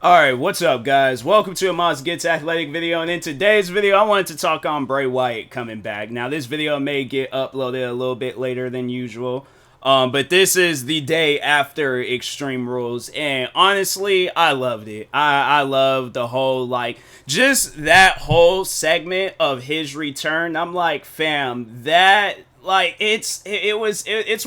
Alright, what's up guys? Welcome to a Moss Gets Athletic video, and in today's video I wanted to talk on Bray Wyatt coming back. Now this video may get uploaded a little bit later than usual, but this is the day after Extreme Rules, and honestly I loved it. I loved the whole, just that whole segment of his return. I'm like, fam, that it's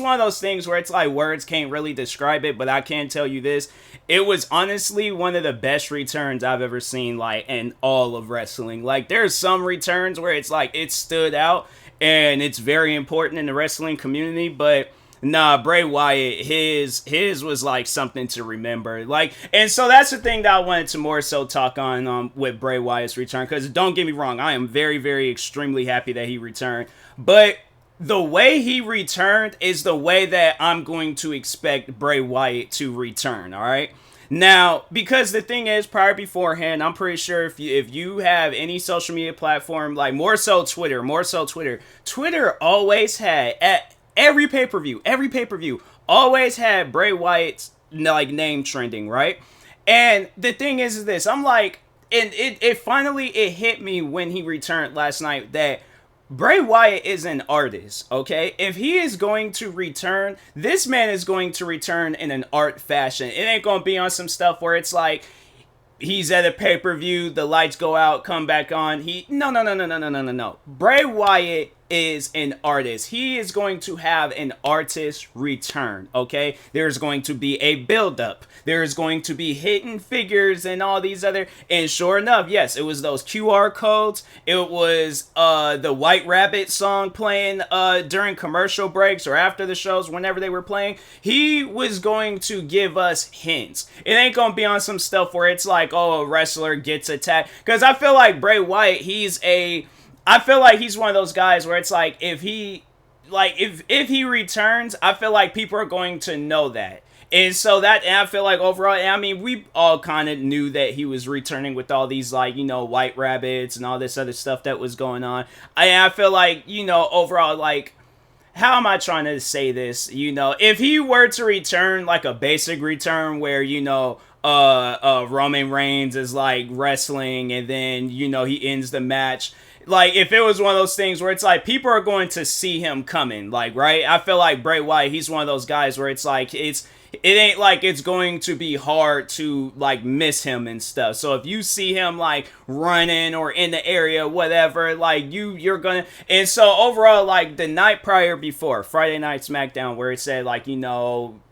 one of those things where it's like words can't really describe it, but I can tell you this: it was honestly one of the best returns I've ever seen, in all of wrestling. There's some returns where it's like it stood out and it's very important in the wrestling community, but nah, Bray Wyatt, his was something to remember. And so that's the thing that I wanted to more so talk on with Bray Wyatt's return, because don't get me wrong, I am very, very extremely happy that he returned, but the way he returned is the way that I'm going to expect Bray Wyatt to return, all right? Now, because the thing is, beforehand, I'm pretty sure if you have any social media platform, more so Twitter, Twitter always had, at every pay-per-view, always had Bray Wyatt's, name trending, right? And the thing is this, I'm like, and it finally hit me when he returned last night that Bray Wyatt is an artist, okay? If he is going to return, this man is going to return in an art fashion. It ain't going to be on some stuff where it's like he's at a pay-per-view, the lights go out, come back on. No. Bray Wyatt is an artist. He is going to have an artist return, okay? There's going to be a build-up. There's going to be hidden figures and all these other, and sure enough, yes, it was those QR codes. It was the White Rabbit song playing during commercial breaks or after the shows, whenever they were playing. He was going to give us hints. It ain't going to be on some stuff where it's like, oh, a wrestler gets attacked. Because I feel like Bray Wyatt, I feel like he's one of those guys where it's like, if he returns, I feel like people are going to know that. And so and I feel like overall, I mean, we all kind of knew that he was returning with all these, White Rabbits and all this other stuff that was going on. I feel like, overall, how am I trying to say this? If he were to return, a basic return where, Roman Reigns is, wrestling and then, he ends the match. If it was one of those things where it's like people are going to see him coming, right? I feel like Bray Wyatt, he's one of those guys where it's like it ain't like it's going to be hard to miss him and stuff. So if you see him running or in the area, whatever, you're gonna. And so overall, the night prior before Friday Night SmackDown, where it said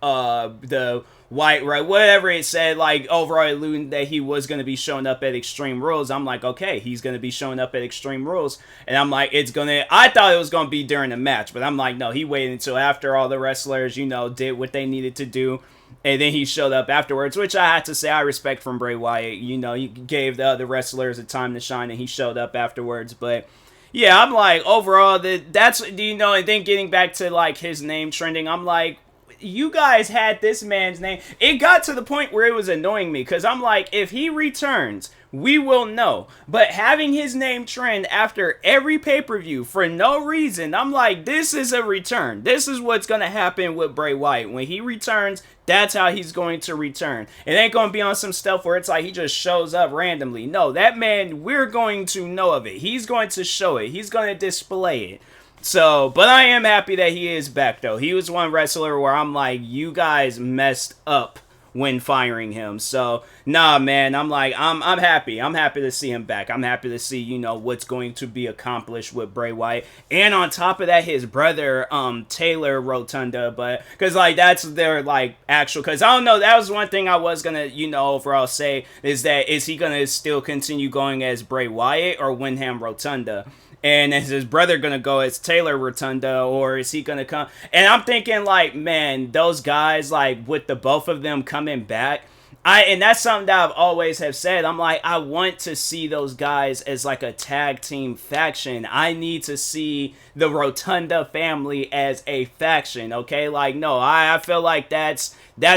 the White, right, whatever it said, overall alluding that he was going to be showing up at Extreme Rules. I'm like, okay, he's going to be showing up at Extreme Rules. And I'm like, I thought it was going to be during the match, but I'm like, no, he waited until after all the wrestlers, did what they needed to do. And then he showed up afterwards, which I have to say I respect from Bray Wyatt. He gave the other wrestlers a time to shine, and he showed up afterwards. But yeah, I'm like, overall, and then getting back to his name trending, I'm like, you guys had this man's name. It got to the point where it was annoying me, because I'm like, if he returns, we will know. But having his name trend after every pay-per-view for no reason, I'm like, this is a return. This is what's going to happen with Bray Wyatt. When he returns, that's how he's going to return. It ain't going to be on some stuff where it's like he just shows up randomly. No, that man, we're going to know of it. He's going to show it. He's going to display it. So, but I am happy that he is back, though. He was one wrestler where I'm like, you guys messed up when firing him. So, nah, man, I'm like, I'm happy. I'm happy to see him back. I'm happy to see, what's going to be accomplished with Bray Wyatt. And on top of that, his brother, Taylor Rotunda, but, because, that's their, actual, because I don't know, that was one thing I was going to, overall say, is he going to still continue going as Bray Wyatt or Wyndham Rotunda? And is his brother going to go as Taylor Rotunda, or is he going to come? And I'm thinking, man, those guys, with the both of them coming back, and that's something that I've always have said. I'm like, I want to see those guys as a tag team faction. I need to see the Rotunda family as a faction, okay? No, I feel like that's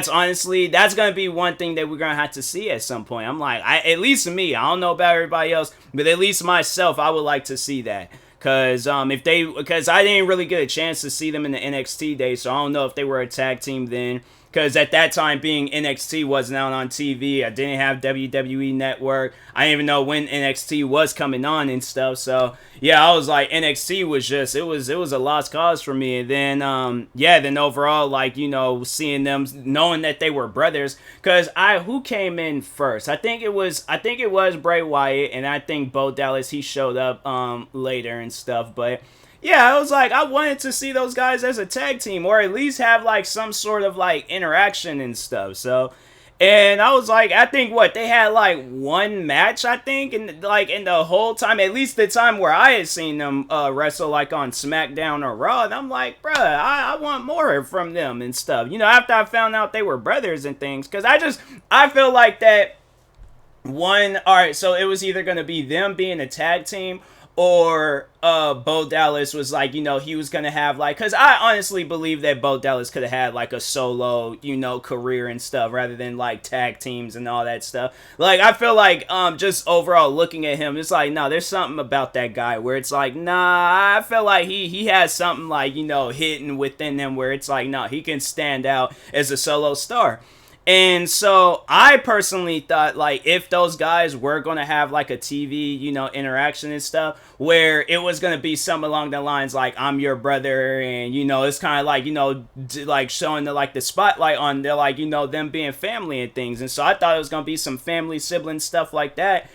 honestly, that's going to be one thing that we're going to have to see at some point. I'm like, at least me, I don't know about everybody else, but at least myself, I would like to see that. Because I didn't really get a chance to see them in the NXT days, so I don't know if they were a tag team then. because at that time being NXT wasn't out on TV. I didn't have WWE Network. I didn't even know when NXT was coming on and stuff. So yeah, I was like, NXT was just, it was a lost cause for me. And then yeah, then overall, like, you know, seeing them, knowing that they were brothers, because who came in first? I think it was Bray Wyatt, and I think Bo Dallas, he showed up later and stuff. But yeah, I was like, I wanted to see those guys as a tag team, or at least have like some sort of like interaction and stuff. So, and I was like, I think they had like one match, I think, and like in the whole time, at least the time where I had seen them wrestle like on SmackDown or Raw, and I'm like, bruh, I want more from them and stuff. You know, after I found out they were brothers and things, because I feel like that one, all right, so it was either going to be them being a tag team, or Bo Dallas was like, you know, he was going to have like, because I honestly believe that Bo Dallas could have had like a solo, you know, career and stuff, rather than like tag teams and all that stuff. Like, I feel like just overall looking at him, it's like, no, there's something about that guy where it's like, nah, I feel like he has something like, you know, hidden within him where it's like, no, he can stand out as a solo star. And so I personally thought, like, if those guys were going to have like a TV, you know, interaction and stuff, where it was going to be something along the lines like, I'm your brother, and, you know, it's kind of like, you know, like showing the spotlight on their, like, you know, them being family and things. And so I thought it was going to be some family sibling stuff like that.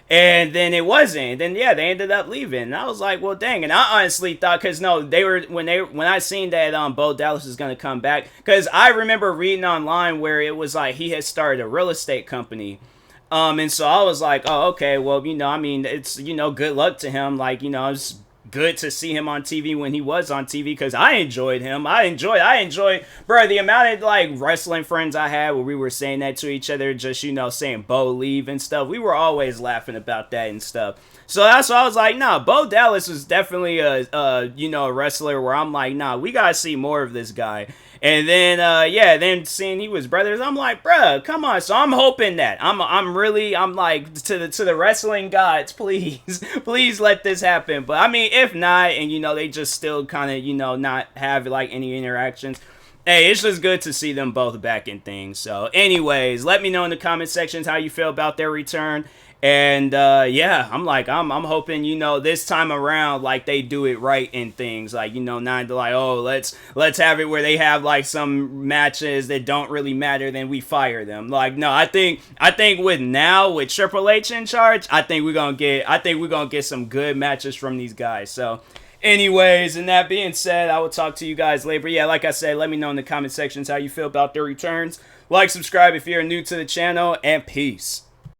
And then it wasn't. Then yeah, they ended up leaving. And I was like, well, dang. And I honestly thought, because no, they were when I seen that Bo Dallas was gonna come back, because I remember reading online where it was like he had started a real estate company. And so I was like, oh, okay, well, you know, I mean, it's, you know, good luck to him. Like, you know, it's good to see him on TV when he was on TV, because I enjoyed him. I enjoyed, bro, the amount of like wrestling friends I had where we were saying that to each other, just, you know, saying Bo leave and stuff. We were always laughing about that and stuff. So that's why I was like, nah, Bo Dallas was definitely a you know, a wrestler where I'm like, nah, we gotta see more of this guy. And then yeah, then seeing he was brothers, I'm like, bruh, come on. So I'm hoping that I'm like, to the wrestling gods, please please let this happen. But I mean, if not, and you know, they just still kind of, you know, not have like any interactions, hey, it's just good to see them both back in things. So anyways, let me know in the comment sections how you feel about their return. And yeah, I'm hoping, you know, this time around, like, they do it right in things, like, you know, not like, oh, let's have it where they have like some matches that don't really matter, then we fire them. Like, no, I think with Triple H in charge, I think we're gonna get some good matches from these guys. So anyways, and that being said, I will talk to you guys later. But yeah, like I said, let me know in the comment sections how you feel about their returns. Like, subscribe if you're new to the channel, and peace.